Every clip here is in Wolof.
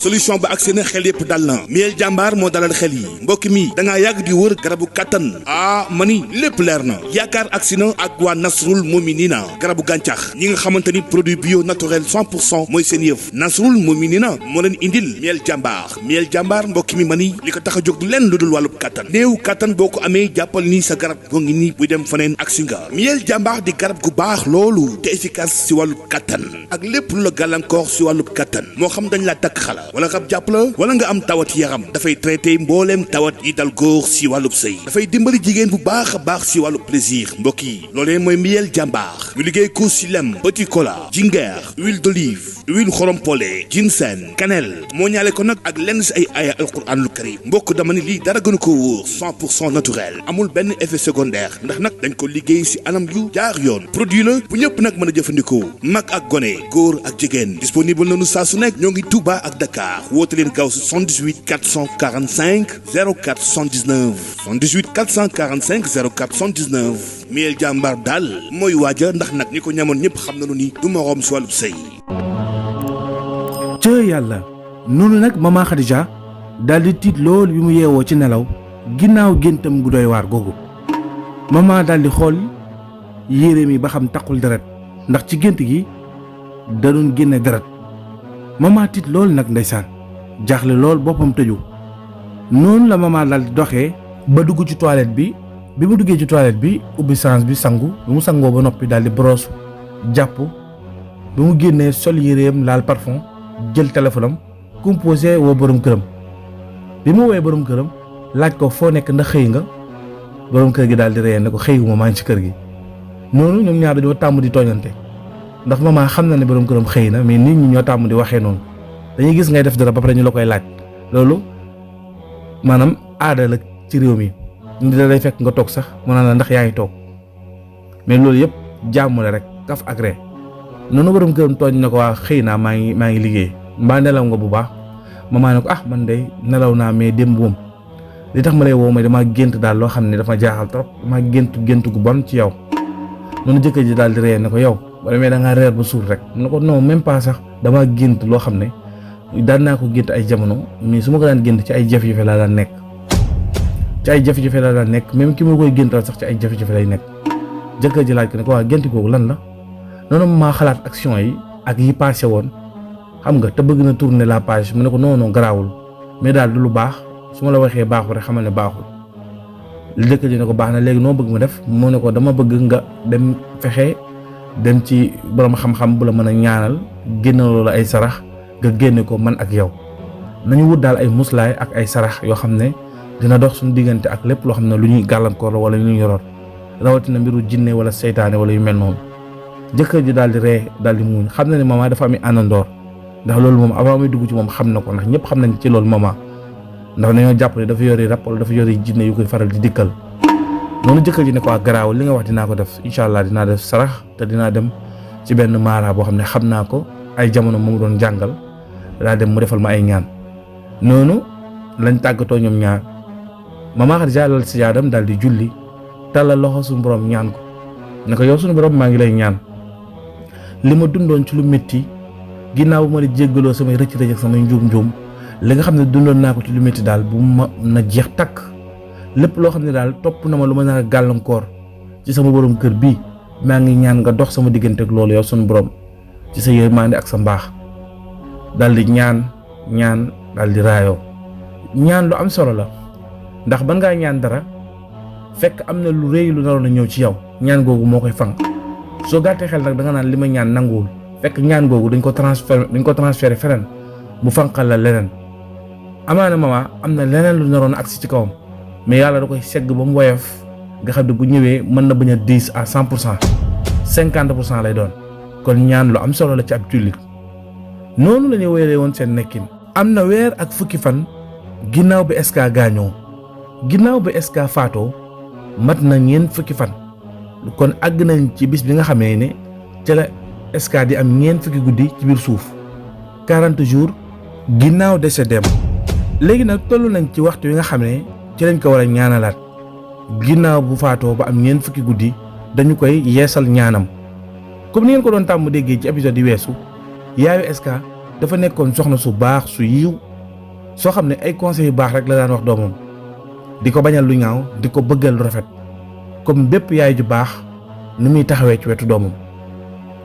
solution ba agsi na xel yépp dal na miel jàmbaar moo dalal xel yi mbokk mi da ngaa yàgg di wër garabu kàttan mani lépp leer na yaakaar agsi na ak waa Nasrul Muminina garabu gàncax ñi nga xamante ni produit bio naturel 100% mooy seen yëf Nasrul Muminina moo leen indil miel jàmbaar mbokk mi mani li ko tax a jóg du lenn lu dul wàllub kàttan néew kàttan boo ko amee jàppal ni sa garab goo ngi nii buy dem faneen agsi nga miel jàmbaar di garab gu baax loolu te efficace si wàllub kàttan ak lépp lu la gàllankoor si wàllub kàttan moo xam dañ la takk xala wala rab jàpp la wala nga am tawat yaram dafay traité mbooleem tawat yi dal góor si wàllub sëy dafay dimbali jigéen bu baax a baax si wàllub plaisir mbokk yi loolee mooy miel jàmbaar ñu liggéey ko si lem petit cola jingeer huile d'olive huile xorompolé ginseng cannelle moo ñaale ko nag ak lenn si ay aaya alquranul karim mbokk dama ni lii dara gënu ko wóor 100% naturel amul benn effet secondaire ndax nag dañ ko liggéey si anam yu jaar yoon produit la bu ñëpp nag mën a jëfandikoo mag ak gone góor ak jigéen disponible nañu saa su nekk ñoo ngi Touba ak Dakar woote leen gaaw si 78 445 04 79 78 445 04 79 miel jàmbaar daal mooy waaja ndax nag ñi ko ñamoon ñëpp xam nañu ni du moroom si wàllub sëy ca yàlla noonu nag mama Khadija daal di tiit lool bi mu yeewoo ci nelaw ginnaaw géntam gu doy waar googu mama daal di xool yére mi ba xam taqul deret ndax ci gént gi da doon génne deret mama tiit lool nag ndeysaan jaaxle lool boppam tëju noonu la mama daal di doxee ba dugg ci toilette bi mu duggee ci toilette bi ubbi séance bi sangu bi mu sangoo ba noppi daal di brosse jàpp bi mu génnee sol yéreem laal parfum jël téléphone am composé woo borom këram bi mu woowee borom këram laaj ko foo nekk ndax xëy nga borom kër gi daal di reyee ne ko xëyuma maa ngi ci kër gi noonu ñoom ñaar dañoo tàmm di tooñante ndax maman xam na ne borom këram xëy na mais nit ñi ñoo tàmm di waxee noonu dañuy gis ngay def dara ba pare ñu la koy laaj loolu maanaam aada la ci réew mi nit da lay fekk nga toog sax mu naan la ndax yaa ngi toog mais loolu yëpp jàmm la rek kaf ak ree noonu borom këram tooñ na ko waa xëy naa maa ngi liggéey mbaa nelaw nga bu baax maman ne ko man de nelaw naa mais démb moom li tax ma lay woo mooy damaa gént daal loo xam ne dafa jaaxal trop damaa gént gu bon ci yow noonu jëkkër ji daal di ree ne ko yow boo demee da ngaa reer ba suur rek mu ne ko non même pas sax damaa gént loo xam ne daan naa ko gént ay jamono mais su ma ko daan gént ci ay jafe-jafe laa daan nekk même ki ma koy géntal sax ci ay jafe-jafe lay nekk jëkkër ji laaj ko ne ko waa gént googu lan la noonu maa xalaat action yi ak yi passé woon xam nga te bëgg na tourner la page mu ne ko non garaawul mais daal du lu baax su ma la waxee baaxul rek xamal ne baaxul li jëkkër ji ne ko baax na léegi noo bëgg ma def mu ne ko dama bëgg nga dem fexe dem ci borom xam-xam bu la mën a ñaanal génne loolu ay sarax nga génne ko man ak yow nañu wut daal ay muslaay ak ay sarax yoo xam ne dina dox suñu diggante ak lépp loo xam ne lu ñuy gàllankoor la wala lu ñuy yoroon rawatina mbiru jinne wala seytaane wala yu mel noonu jëkkër ji daal di ree daal di muñ xam na ne maman dafa am àndandoor ndax loolu moom avant muy dugg ci moom xam na ko ndax ñëpp xam nañ ci loolu maman ndax dañoo jàpp ne dafa yori rab wala dafa yori jinne yu koy faral di dikkal noonu jëkkër ji ne ko garaaw li nga wax dinaa ko def incha allah dinaa def sarax te dinaa dem ci benn maara boo xam ne xam naa ko ay jamono moom doon jàngal daa dem mu defal ma ay ñaan noonu lañ tàggatoo ñoom ñaar mama Khadija lal si jaadam daal di julli tàllal loxo suñu borom ñaan ko ne ko yow suñu borom maa ngi lay ñaan li ma dundoon ci lu métti ginnaaw bu ma di jéggaloo samay rëcc-rëcc ak samay njuum li nga xam ne dundoon naa ko ci lu métti daal bu ma na jeex takk lépp loo xam ne daal topp na ma lu ma nar a gàllankoor ci sama borom kër bii maa ngi ñaan nga dox sama diggante ak loolu yow suñu borom ci sa yërmande ak sa mbaax daal di ñaan daal di raayoo ñaan lu am solo la ndax ban ngaa ñaan dara fekk am na lu rëy lu naroon a ñëw ci yow ñaan googu moo koy fang soo gàttee xel nag da nga naan li ma ñaan nanguwul fekk ñaan googu dañ ko transféré feneen mu fanqal la leneen amaana mama am na leneen lu naroon a agsi ci kawam mais yàlla da koy segg ba mu woyof nga xam ne bu ñëwee mën na bañ a 10 à 100% 50% lay doon kon ñaan lu am solo la ci ab jullit noonu la ñu wéeree woon seen nekkin. am na weer ak fukki fan ginnaaw bi SK gaañoo ginnaaw bi SK faatoo mat na ñeent fukki fan kon àgg nañ ci bis bi nga xamee ne ca la SK di am ñeent fukki guddi ci biir suuf 40 jours ginnaaw décédé léegi nag toll nañ ci waxtu wi nga xam ne ci lañ ko war a ñaanalaat ginnaaw bu faatoo ba am ñeent fukki guddi dañu koy yeesal ñaanam comme ni ngeen ko doon tàmm déggee ci épisode yi weesu yaayu SK dafa nekkoon soxna su baax su yiw soo xam ne ay conseils yu baax rek la daan wax doomam di ko bañal lu ñaaw di ko bëggal lu rafet comme bépp yaay ju baax ni muy taxawee ci wetu doomam.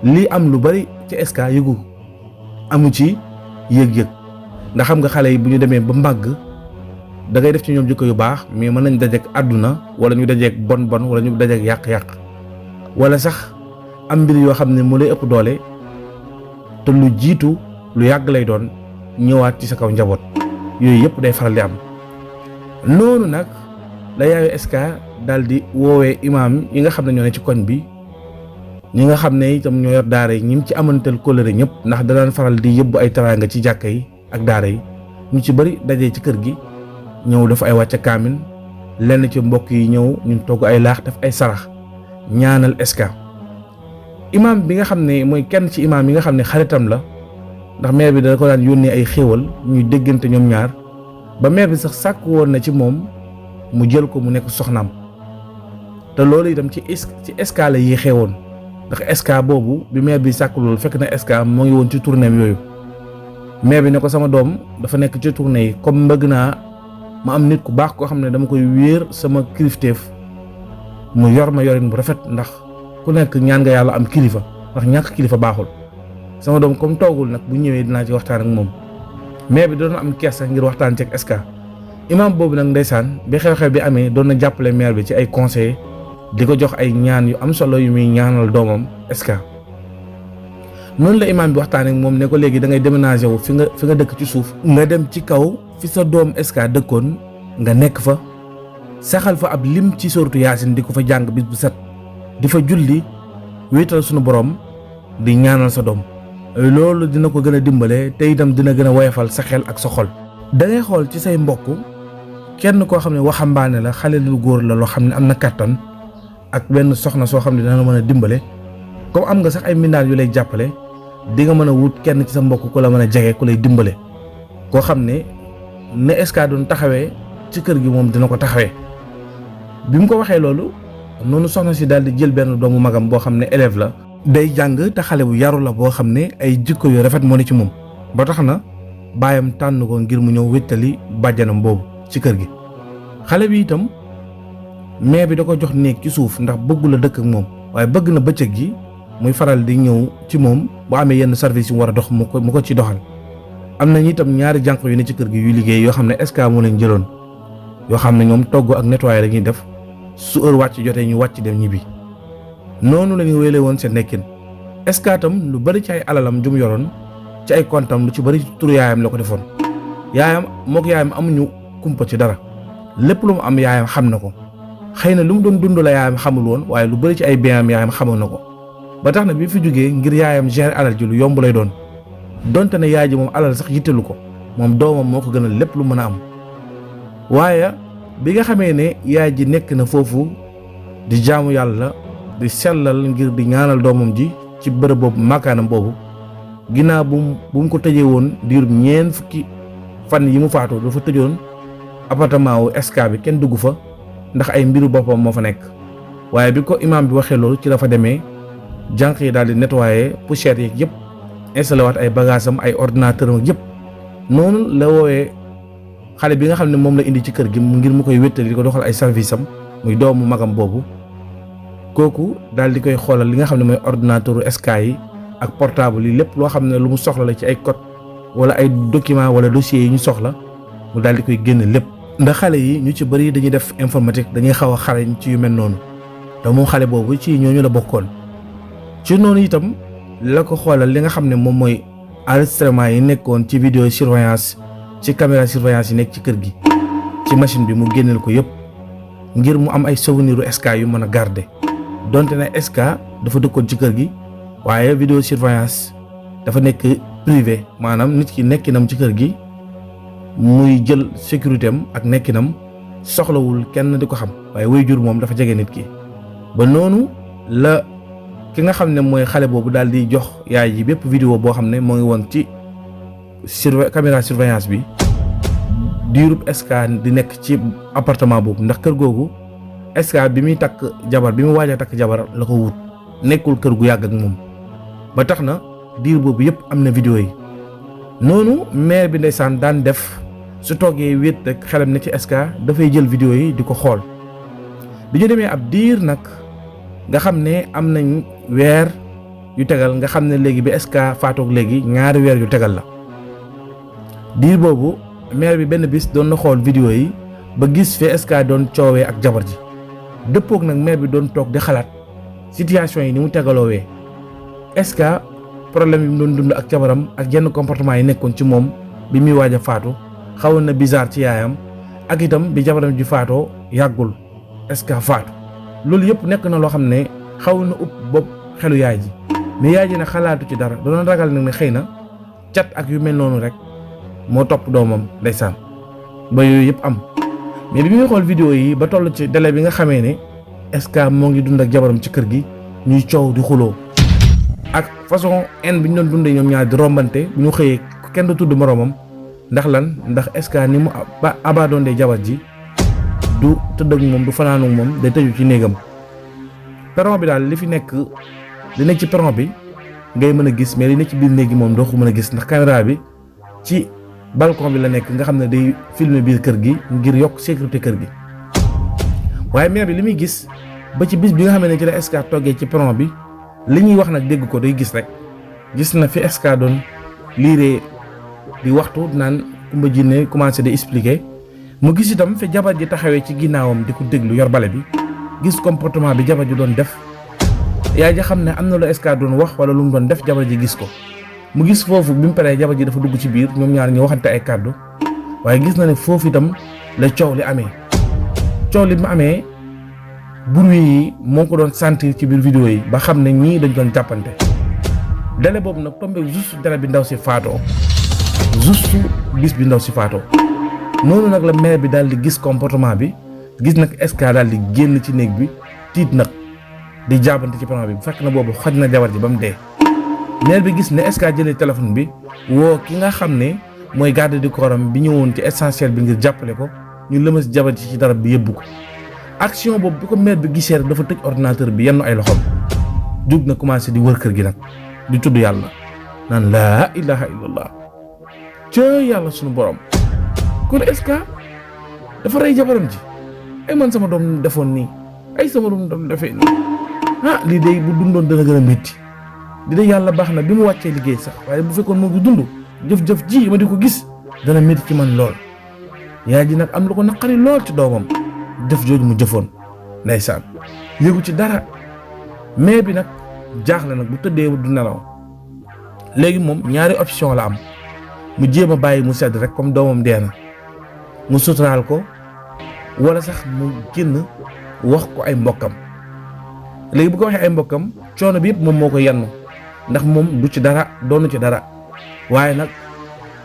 lii am lu bari ci SK yëgu amu ci yëg-yëg ndax xam nga xale yi bu ñu demee ba màgg da ngay def ci ñoom jikko yu baax mais mën nañ dajeek àdduna wala ñu dajeek bon wala ñu dajeek yàq-yàq wala sax am mbir yoo xam ne mu lay ëpp doole te lu jiitu lu yàgg lay doon ñëwaat ci sa kaw njaboot yooyu yëpp day faral di am. noonu nag la yaayu SK daal di woowee imaam yi nga xam ne ñoo ne ci koñ bi ñi nga xam ne itam ñoo yor daara yi ñi ci amantal kóllëre ñëpp ndax da daan faral di yóbbu ay teraanga ci jàkka yi ak daara yi ñu ci bari dajee ci kër gi ñëw dafa ay wàcce kaamin lenn ci mbokk yi ñëw ñu togg ay laax def ay sarax ñaanal SK. imaam bi nga xam ne mooy kenn ci imaam yi nga xam ne xaritam la ndax maire bi da ko daan yónnee ay xéewal ñuy déggante ñoom ñaar ba maire bi sax sàkk woon na ci moom mu jël ko mu nekk soxnaam te loolu itam ci SK la yi xewoon ndax SK boobu bi maire bi sàkk loolu fekk na SK moo ngi woon ci tournée yooyu maire bi ne ko sama doom dafa nekk ci tournée yi comme bëgg naa ma am nit ku baax koo xam ne dama koy wéer sama kilifteef mu yor ma yorin bu rafet ndax ku nekk ñaan nga yàlla am kilifa ndax ñàkk kilifa baaxul sama doom comme toogul nag bu ñëwee dinaa ci waxtaan ak moom maire bi doon am kersa ngir waxtaan ci ak SK. imam boobu nag ndeysaan bi xew-xew bi amee doon na jàppale maire bi ci ay conseils di ko jox ay ñaan yu am solo yu muy ñaanal doomam SK. noonu la imam bi waxtaan ak moom ne ko léegi da ngay déménager wu fi nga dëkk ci suuf nga dem ci kaw fi sa doom SK dëkkoon nga nekk fa saxal fa ab lim ci sooratu yaasin di ko fa jàng bis bu set di fa julli wéetal sunu borom di ñaanal sa doom loolu dina ko gën a dimbale te itam dina gën a woyofal sa xel ak sa xol. da ngay xool ci say mbokk kenn koo xam ne waxambaane la xale lu góor la loo xam ne am na kàttan ak benn soxna soo xam ne dana mën a dimbale comme am nga sax ay mbindaan yu lay jàppale di nga mën a wut kenn ci sa mbokk ku la mën a jege ku lay dimbale koo xam ne SK doon taxawee ci kër gi moom dina ko taxawee. bi mu ko waxee loolu noonu soxna si daal di jël benn doomu magam boo xam ne élève la day jàng te xale bu yaru la boo xam ne ay jikko yu rafet moo ne ci moom ba tax na baayam tànn ko ngir mu ñëw wéttali bàjjanam boobu ci kër gi. xale bi itam mais bi da ko jox néeg ci suuf ndax bëggul a dëkk ak moom waaye bëgg na bëccëg gi muy faral di ñëw ci moom bu amee yenn service yu mu war a dox mu ko ci doxal. am nañu itam ñaari jànq yu ne ci kër gi yuy liggéey yoo xam ne SK moo leen jëloon yoo xam ne ñoom togg ak nettoyer la ñuy def su heure wàcc jotee ñu wàcc dem ñibbi. noonu la ñu wéyle woon seen nekkin. SK tam lu bari ci ay alalam jum yoroon ci ay kontam lu ci bari turu yaayam la ko defoon yaayam mook yaayam amuñu kumpa ci dara lépp lu mu am yaayam xam na ko xëy na lu mu doon dund la yaayam xamul woon waaye lu bari ci ay bienam yaayam xamoon na ko ba tax na bi fi jógee ngir yaayam gérer alal ji lu yomb lay doon donte ne yaay ji moom alal sax yittelu ko moom doomam moo ko gënal lépp lu mën a am. waaye bi nga xamee ne yaay ji nekk na foofu di jaamu yàlla di sellal ngir di ñaanal doomam ji ci bërëb boobu makaanam boobu ginnaaw bu mu ko tëjee woon diirum ñeent fukki fan yi mu faatu dafa tëjoon appartement wu SK bi kenn dugg fa ndax ay mbiru boppam moo fa nekk. waaye bi ko imaam bi waxee loolu ci la fa demee jànq yi daal di nettoyer poussière yeeg yëpp installé waat ay bagages am ay ordinateur am yëpp noonu la woowee xale bi nga xam ne moom la indi ci kër gi ngir mu koy wéttali di ko doxal ay service am muy doomu magam boobu kooku daal di koy xoolal li nga xam ne mooy ordinateur SK yi ak portable yi lépp loo xam ne lu mu soxla la ci ay code wala ay document wala dossiers yi ñu soxla mu daal di koy génne lépp. ndax xale yi ñu ci bëri dañuy def informatique dañuy xaw a xarañ ci yu mel noonu te moom xale boobu ci ñooñu la bokkoon ci noonu itam la ko xoolal li nga xam ne moom mooy enregistrement yi nekkoon ci vidéo surveillance ci caméra surveillance yi nekk ci kër gi ci machine bi mu génneel ko yëpp ngir mu am ay souveniru SK yu mën a garder donte ne SK dafa dëkkoon ci kër gi waaye vidéo surveillance dafa nekk privé maanaam nit ki nekkinam ci kër gi muy jël sécurité am ak nekkinam soxlawul kenn di ko xam waaye waajur moom dafa jege nit ki ba noonu la ki nga xam ne mooy xale boobu daal di jox yaay ji bépp vidéo boo xam ne moo ngi woon ci caméra surveillance bi diirub SK di nekk ci appartement boobu ndax kër googu SK bi muy takk jabar bi mu waaj a takk jabar la ko wut nekkul kër gu yàgg ak moom ba tax na diir boobu yëpp am na vidéo yi noonu maire bi ndeysaan daan def su toogee wéet rek xelam ne ci SK dafay jël vidéo yi di ko xool bi ñu demee ab diir nag nga xam ne am nañ weer yu tegal nga xam ne léegi bi SK faatoog léegi ñaari weer yu tegal la diir boobu maire bi benn bis doon na xool vidéo yi ba gis fi SK doon coowee ak jabar ji dëppoog nag maire bi doon toog di xalaat situation yi ni mu tegaloowee SK problème yi mu doon dund ak jabaram ak yenn comportement yi nekkoon ci moom bi muy waaj a faatu xawoon na bizarre ci yaayam ak itam bi jabaram ji faatoo yàggul SK faatu loolu yëpp nekk na loo xam ne xaw na upp bopp xelu yaay ji mais yaay ji ne xalaatu ci dara doon ragal nag ne xëy na cat ak yu mel noonu rek moo topp doomam ndeysaan ba yooyu yëpp am mais bi muy xool vidéo yi ba toll ci délai bi nga xamee ne SK moo ngi dund ak jabaram ci kër gi ñuy coow di xuloo ak façon en bi ñu doon dundee ñoom ñaar di rombante bu ñu xëyee kenn du tudd moroomam ndax lan ndax SK ni mu abandonné jabar ji du tëdd ak moom du fanaanu ak moom day tëju ci néegam perron bi daal li fi nekk li nekk ci perron bi ngay mën a gis mais li nekk ci biir néeg gi moom doo ko mën a gis ndax caméra bi ci balcon bi la nekk nga xam ne day filmer biir kër gi ngir yokk sécurité kër gi waaye maire bi li muy gis ba ci bis bi nga xam ne ci la SK toggee ci perron bi li ñuy wax nag dégg ko day gis rek gis na fi SK doon liiree di waxtu naan Kumba Jinne commencé di expliquer mu gis itam fi jabar ji taxawee ci ginnaawam di ko déglu yor bale bi gis comportement bi jabar ji doon def yaay ji xam ne am na lu SK doon wax wala lu mu doon def jabar ji gis ko mu gis foofu bi mu paree jabar ji dafa dugg ci biir ñoom ñaar ñu waxante ay kàddu waaye gis na ne foofu itam la coow li amee coow li mu amee bruit yi moo ko doon sentir ci biir vidéo yi ba xam ne ñii dañ doon jàppante délai boobu nag tombé juste délai bi ndaw si faatoo juste bis bi ndaw si faatoo noonu nag la maire bi daal di gis comportement bi gis nag SK daal di génn ci néeg bi tiit nag di jàppante ci perron bi fekk na boobu xoj na jabar ji ba mu dee maire bi gis ne SK jëlee téléphone bi woo ki nga xam ne mooy garde du corps am bi ñëwoon ci essentiel bi ngir jàppale ko ñu lëmas jabar ji ci darab bi yëbbu ko action boobu bi ko maire bi gisee rek dafa tëj ordinateur bi yenn ay loxoom jug na commencé di wër kër gi nag di tudd yàlla naan laa ilaha illallah ca yàlla sunu borom kon SK dafa rey jabaram ji ay man sama doom defoon nii ay sama doom defee nii lii de bu dundoon dana gën a métti di de yàlla baax na bi mu wàccee liggéey sax waaye bu fekkoon moo ngi dund jëf-jëf ji ma di ko gis dana métti ci man lool yaay ji nag am lu ko naqari lool ci doomam jëf jooju mu jëfoon ndeysaan yëgu ci dara mais bi nag jaaxle nag bu tëddee du nelaw léegi moom ñaari option la am mu jéem a bàyyi mu sedd rek comme doomam dee na mu suturaal ko wala sax mu génn wax ko ay mbokkam léegi bu ko waxee ay mbokkam coono bi yëpp moom moo ko yenn ndax moom du ci dara doonu ci dara waaye nag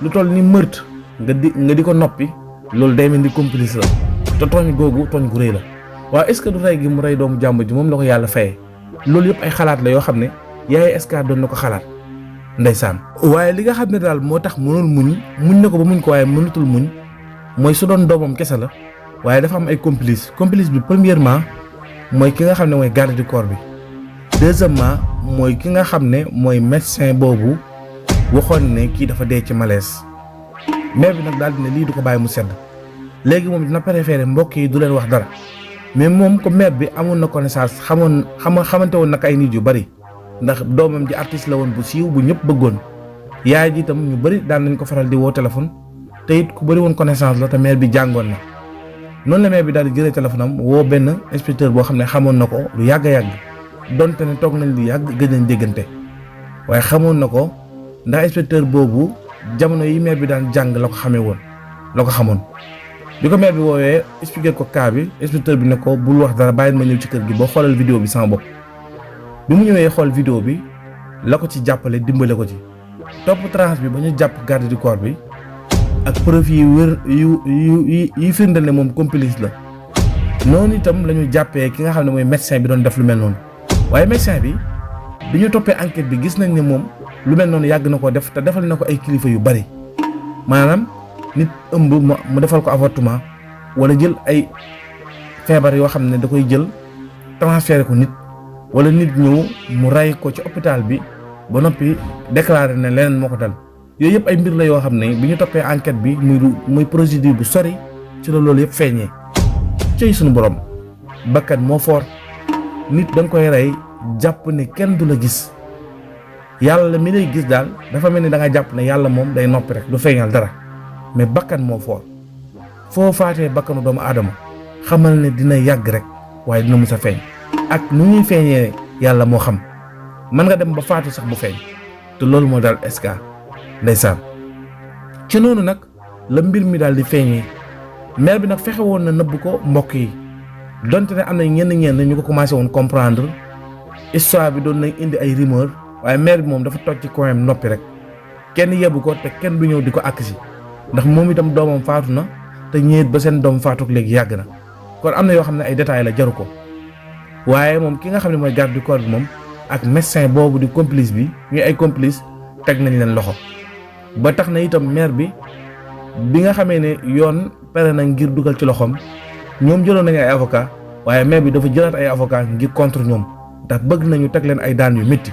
lu toll ni meurtre nga di ko noppi loolu day mel ni complice la te tooñ googu tooñ gu rëy la waaye est-ce que du rey gi mu rey doomu jàmbur ji moom la ko yàlla fayee loolu yëpp ay xalaat la yoo xam ne yaay SK doon na ko xalaat ndeysaan waaye li nga xam ne daal moo tax mënul muñ na ko ba muñ ko waaye mënatul muñ mooy su doon doomam kese la waaye dafa am ay complice bi premièrement mooy ki nga xam ne mooy garde du corps bi deuxièmement mooy ki nga xam ne mooy médecin boobu waxoon ne kii dafa dee ci malaise maire bi nag daal dina lii du ko bàyyi mu sedd léegi moom dina préféré mbokk yi du leen wax dara mais moom ko maire bi amoon na connaissance xamante woon nag ay nit yu bari ndax doomam ji artiste la woon bu siiw bu ñëpp bëggoon yaay ji itam ñu bari daan nañ ko faral di woo téléphone te it ku bari woon connaissance la te maire bi jàngoon na noonu la maire bi daal di jëlee téléphone am woo benn inspecteur boo xam ne xamoon na ko lu yàgg a yàgg donte ne toog nañ lu yàgg gëj nañ déggante waaye xamoon na ko ndax inspecteur boobu jamono yi maire bi daan jàng la ko xamee woon la ko xamoon bi ko maire bi woowee expliqué ko cas bi inspecteur bi ne ko bul wax dara bàyyi ma ñëw ci kër gi boo xoolal vidéo bi sama bopp bi mu ñëwee xool vidéo bi la ko ci jàppale dimbale ko ci topp tranche bi ba ñu jàpp garde du corps bi ak preuve yi wér yu firndal ne moom complice la noonu itam la ñu jàppee ki nga xam ne mooy médecin bi doon def lu mel noonu waaye médecin bi ñu toppee enquête bi gis nañ ne moom lu mel noonu yàgg na ko def te defal na ko ay kilifa yu bari maanaam nit ëmb mu defal ko avortement wala jël ay feebar yoo xam ne da koy jël transféré ko nit wala nit ñëw mu ray ko ci hôpital bi ba noppi déclaré ne leneen moo ko dal yooyu yëpp ay mbir la yoo xam ne bi ñu toppee enquête bi muy procédure bu sori ci la loolu yëpp feeñee. cëy suñu borom bakkan moo foor nit da nga koy rey jàpp ne kenn du la gis yàlla mi lay gis daal dafa mel ni da nga jàpp ne yàlla moom day noppi rek du feeñal dara mais bakkan moo foor foo faatee bakkanu doomu aadama xamal ne dina yàgg rek waaye dina mus a feeñ ak nu ñuy feeñee yàlla moo xam mën nga dem ba faatu sax bu feeñ te loolu moo daal SK ndeysaan ci noonu nag la mbir mi daal di feeñee maire bi nag fexe woon na nëbb ko mbokk yi donte ne am na ñenn ñu ko commencé woon comprendre histoire bi doon nañ indi ay rumeur waaye maire bi moom dafa toog ci coin noppi rek kenn yebbu ko te kenn du ñëw di ko àkk si ndax moom itam doomam faatu na te ñeet ba seen doom faatu léegi yàgg na kon am na yoo xam ne ay détails la jaru ko waaye moom ki nga xam ne mooy garde du corps bi moom ak médecin boobu di complice bi ñuy ay complice teg nañ leen loxo ba tax na itam maire bi nga xamee ne yoon pare na ngir dugal ci loxoom ñoom jëloon nañu ay avocat waaye maire bi dafa jëlaat ay avocat ngir contre ñoom ndax bëgg nañu teg leen ay daan yu métti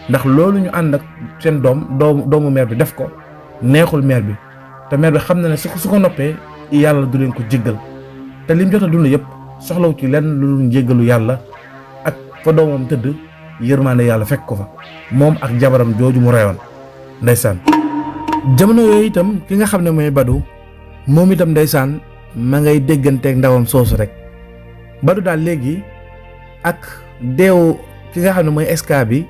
ndax loolu ñu ànd ak seen doomu maire bi def ko neexul maire bi te maire bi xam na ne su ko noppee yàlla du leen ko jéggal te lim jot a dund yëpp soxlaw ci lenn lu dul jéggalu yàlla ak fa doomam tëdd yërmaande yàlla fekk ko fa moom ak jabaram jooju mu reyoon ndeysaan jamono yooyu itam ki nga xam ne mooy Badou moom itam ndeysaan ma ngay dégganteeg ndawam soosu rek Badou daal léegi ak deewu ki nga xam ne mooy SK bi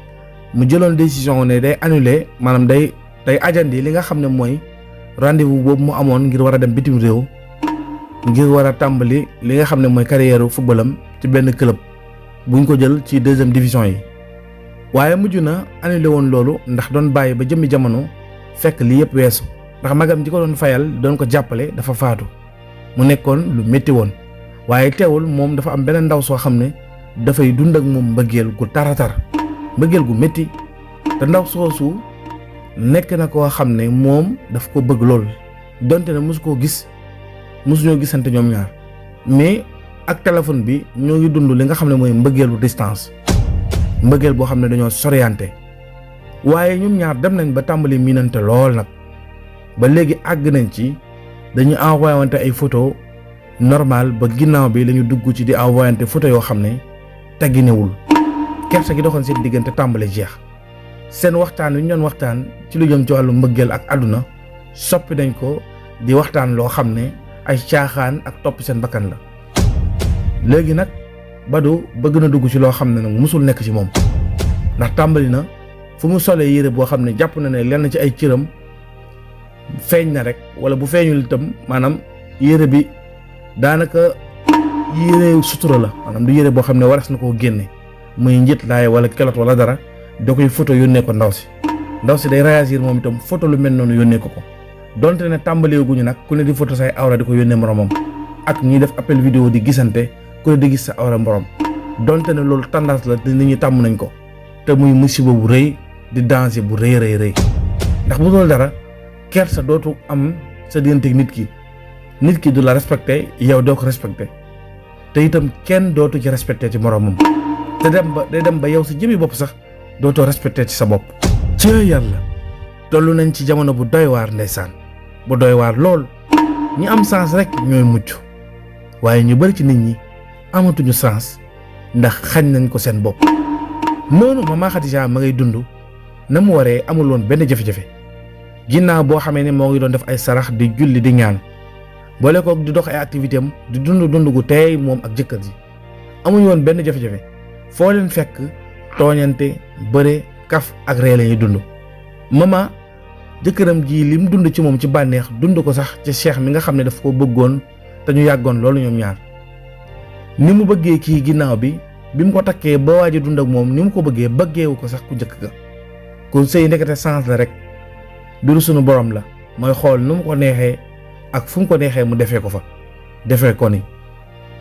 mu jëloon décision ne day annuler maanaam day ajandi li nga xam ne mooy rendez-vous boobu mu amoon ngir war a dem bitim réew ngir war a tàmbali li nga xam ne mooy carrière footballam ci benn club buñ ko jël ci 2e division yi waaye mujj na annulé woon loolu ndax doon bàyyi ba jëmmi jamono fekk li yëpp weesu ndax magam ji ko doon fayal doon ko jàppale dafa faatu mu nekkoon lu métti woon waaye teewul moom dafa am beneen ndaw soo xam ne dafay dund ak moom mbëggeel gu taratar mbëggeel gu métti te ndaw soosu nekk na koo xam ne moom daf ko bëgg lool donte ne mosu koo gis mosuñoo gisante ñoom ñaar mais ak téléphone bi ñoo ngi dund li nga xam ne mooy mbëggeelu distance mbëggeel boo xam ne dañoo soriante waaye ñoom ñaar dem nañ ba tàmbali miinante lool nag ba léegi àgg nañ ci dañuy envoyé wante ay photo normal ba ginnaaw bi lañu dugg ci di envoyante photo yoo xam ne tegginewul kersa gi doxoon seen diggante tàmbali jeex seen waxtaan wi ñu doon waxtaan ci lu jëm ci wàllu mbëggeel ak àdduna soppi nañ ko di waxtaan loo xam ne ay caaxaan ak topp seen bakkan la léegi nag Badou bëgg na dugg ci loo xam ne nag musul nekk ci moom ndax tàmbali na fu mu solee yére boo xam ne jàpp na ne lenn ci ay cëram feeñ na rek wala bu feeñul itam maanaam yére bi daanaka yére sutura la maanaam du yére boo xam ne waras na koo génne muy njët laay wala kelot wala dara da koy photo yónnee ko ndaw si day réagir moom itam photo lu mel noonu yónnee ko donte ne tàmbalee guñu nag ku ne di photo say awra di ko yónnee moromam ak ñuy def appel vidéo di gisante ku ne di gis sa awra morom donte ne loolu tendance la te nit ñi tàmm nañ ko te muy musiba bu rëy di danger bu rëy ndax bu dool dara kersa dootu am sa digganteeg nit ki du la respecté yow doo ko respecté te itam kenn dootu ci respecté ci moromam te day dem ba yow sa jëmi bopp sax dootoo respecté ci sa bopp. ci yàlla tollu nañ ci jamono bu doy waar ndeysaan bu doy waar lool ñi am sens rek ñooy mucc waaye ñu bari ci nit ñi amatuñu sens ndax xañ nañ ko seen bopp. noonu Mama Khadija ma ngay dund na mu waree amul woon benn jafe-jafe ginnaaw boo xamee ne moo ngi doon def ay sarax di julli di ñaan boole koog di dox ay activité am di dund gu teey moom ak jëkkër ji amuñu woon benn jafe-jafe foo leen fekk tooñante bëre kaf ak ree lañuy dund. Mama jëkkëram ji li mu dund ci moom ci bànneex dund ko sax ci Cheikh mi nga xam ne daf ko bëggoon te ñu yàggoon loolu ñoom ñaar ni mu bëggee kii ginnaaw bi mu ko takkee ba waaj a dund ak moom ni mu ko bëggeewu ko sax ku njëkk ga kon sëy ndekete sens la rek biru sunu borom la mooy xool nu mu ko neexee ak fu mu ko neexee mu defee ko fa defee ko ni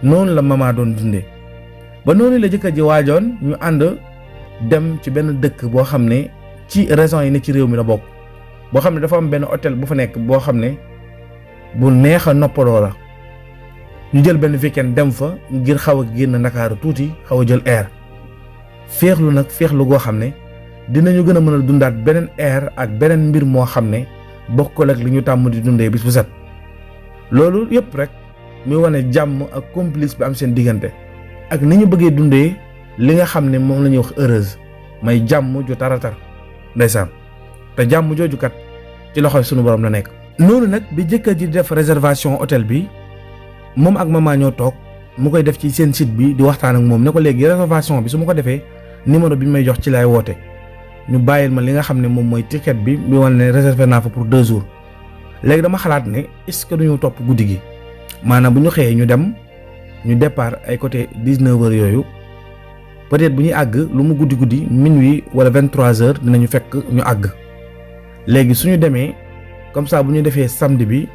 noonu la Mama doon dundee ba noonu la jëkkër ji waajoon ñu ànd dem ci benn dëkk boo xam ne ci régions yi ne ci réew mi la bokk boo xam ne dafa am benn hôtel bu fa nekk boo xam ne bu neex a noppaloo la ñu jël benn weekend dem fa ngir xaw a génn Ndakaaru tuuti xaw a jël air féexlu nag féexlu goo xam ne dinañu gën a mën a dundaat beneen air ak beneen mbir moo xam ne bokkul ak li ñu tàmm di dundee bis bu set. loolu yëpp rek muy wane jàmm ak complice bi am seen diggante ak ni ñu bëggee dundee li nga xam ne moom la ñuy wax heureuse may jàmm ju taratar ndeysaan te jàmm jooju kat ci loxoy sunu borom la nekk. noonu nag bi jëkkër ji def réservation hôtel bi moom ak maman ñoo toog mu koy def ci seen site bi di waxtaan ak moom ne ko léegi réservation bi su ma ko defee numéro bi may jox ci lay woote ñu bàyyil ma li nga xam ne moom mooy ticket bi bi wane ne réservé naa fa pour 2 jours. léegi dama xalaat ne est-ce que duñu topp guddi gi maanaam bu ñu xëyee ñu dem ñu départ ay côté 19h yooyu peut-être bu ñuy àgg lu mu guddi minuit wala 23h dinañu fekk ñu àgg. léegi suñu demee comme ça bu ñu defee samedi bi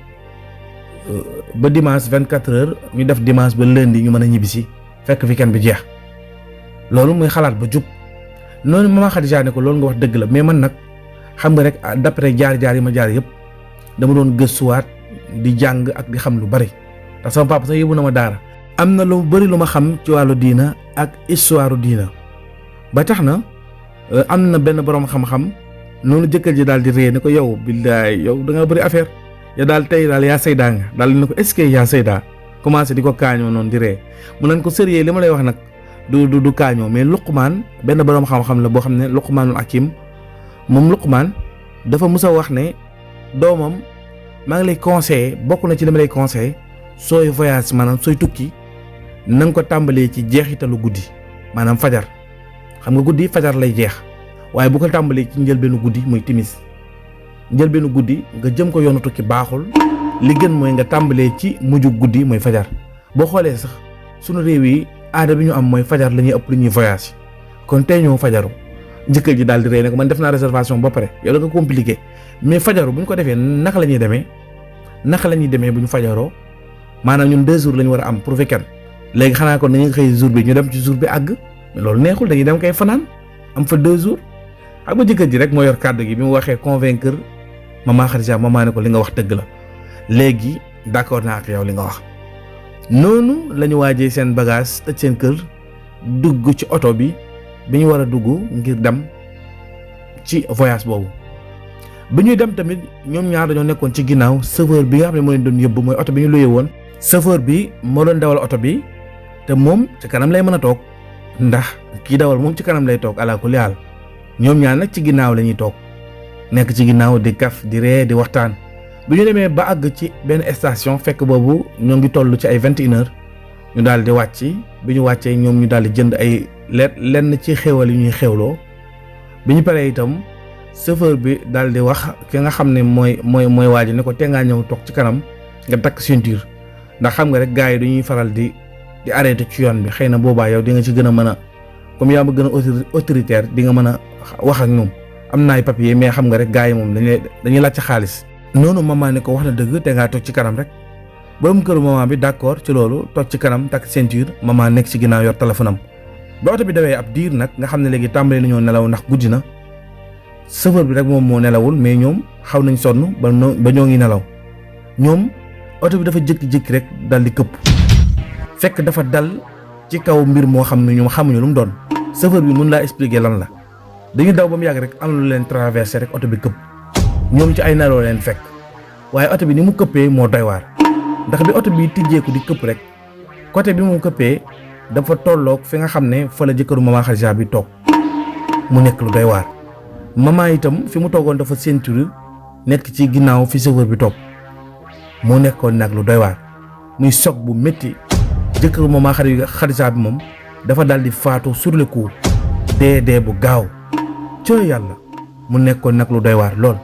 ba dimanche 24h ñu def dimanche ba lundi ñu mën a ñibbisi fekk weekend bi jeex. loolu muy xalaat ba jub noonu Mama Khadija ne ko loolu nga wax dëgg la mais man nag xam nga rek d'après jaar-jaar yi ma jaar yëpp dama doon gëstuwaat di jàng ak di xam lu bari ndax sama papa sax yóbbu na ma daara. am na lu bari lu ma xam ci wàllu diina ak histoire diina ba tax na am na benn borom xam-xam noonu jëkkër ji daal di ree ne ko yow billaay yow da nga bëri affaire yow daal tey daal yaa saydaa nga daal di ne ko est-ce que yaa saydaa commencé di ko kaañoo noonu di ree mu nañ ko sérieux li ma lay wax nag du kaañoo mais Luqmaan benn borom xam-xam la boo xam ne Luqmaanul Hakim moom Luqmaan dafa mus a wax ne doomam maa ngi lay conseiller bokk na ci li ma lay conseiller sooy voyage maanaam sooy tukki na nga ko tàmbalee ci jeexitalu guddi maanaam fajar xam nga guddi fajar lay jeex waaye bu ko tàmbalee ci njëlbeenu guddi muy timis njëlbeenu guddi nga jëm ko yoonu tukki baaxul li gën mooy nga tàmbalee ci mujju guddi mooy fajar. boo xoolee sax sunu réew yi aada bi ñu am mooy fajar la ñuy ëpp lu ñuy voyage kon tey ñoo fajaru njëkkër ji daal di rey ne ko man def naa réservation ba pare yow da nga compliqué mais fajaru bu ñu ko defee naka la ñuy demee bu ñu fajaroo maanaam ñun 2 jours la ñu war a am pour weekend léegi xanaa kon dañuy xëy jour bi ñu dem ci jour bi àgg mais loolu neexul dañuy dem kay fanaan am fa 2 jours xam nga jëkkër ji rek moo yor kàddu gi bi mu waxee convaincre Mama Khadija Mama ne ko li nga wax dëgg la léegi d'accord naa ak yow li nga wax. noonu la ñu waajee seen bagage tëj seen kër dugg ci oto bi ñu war a dugg ngir dem ci voyage boobu bi ñuy dem tamit ñoom ñaar dañoo nekkoon ci ginnaaw chauffeur bi nga xam ne moo leen doon yóbbu mooy oto bi ñu luyee woon. chauffeur bi moo doon dawal oto bi te moom ci kanam lay mën a toog ndax kii dawal moom ci kanam lay toog ala kulli haal ñoom ñaar nag ci ginnaaw la ñuy toog nekk ci ginnaaw di kaf di ree di waxtaan. bi ñu demee ba àgg ci benn station fekk boobu ñoo ngi toll ci ay 21h ñu daal di wàcc bi ñu wàccee ñoom ñu daal di jënd ay lenn ci xéwal yi ñuy xéwloo bi ñu paree itam chauffeur bi daal di wax ki nga xam ne mooy waa ji ne ko te ngaa ñëw toog ci kanam nga takk ceinture ndax xam nga rek gars yi dañuy faral di arrêté ci yoon bi xëy na boobaa yow di nga ci gën a mën a comme yaa ma gën a autoritaire di nga mën a wax ak ñoom am na ay papier mais xam nga rek gars yi moom dañuy laaj ci xaalis. noonu maman ne ko wax na dëgg te ngaa toog ci kanam rek borom këru maman bi d'accord ci loolu toog ci kanam takk ceinture maman nekk ci ginnaaw yor téléphone am ba oto bi dawee ab diir nag nga xam ne léegi tàmbali nañoo nelaw ndax guddi na chauffeur bi rek moom moo nelawul mais ñoom xaw nañ sonn ba ñoo ngi nelaw ñoom oto bi dafa jékki-jékki rek dal di këpp fekk dafa dal ci kaw mbir moo xam ne ñoom xamuñu lu mu doon chauffeur bi mun laa expliquer lan la dañuy daw ba mu yàgg rek am lu leen traversé rek oto bi këpp ñoom ci ay nelaw leen fekk waaye oto bi ni mu këppee moo doy waar ndax bi oto bi tijjeeku di këpp rek côté bi mu këppee dafa tolloog fi nga xam ne fa la jëkkëru Mama Khadija bi toog mu nekk lu doy waar maman itam fi mu toogoon dafa ceinture nekk ci ginnaaw fi chauffeur bi toog moo nekkoon nag lu doy waar muy choc bu métti jëkkëru Mama Khadija bi moom dafa daal di faatu sur le coup dee bu gaaw cooy yàlla mu nekkoon nag lu doy waar lool.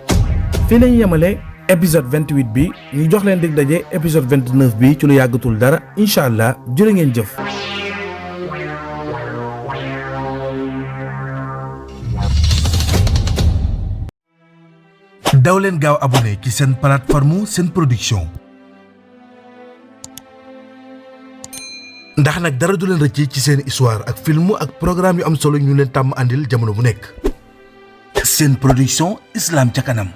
fii lañu yemale épisode 28 bi ñu jox leen dig daje épisode 29 bi ci lu yàggatul dara incha allah jërë ngeen jëf. daw leen gaaw abonné ci seen plateforme seen production ndax nag dara du leen rëcc ci seen histoire ak film ak programme yu am solo ñu leen tàmm àndil jamono bu nekk. seen production Islam ca kanam.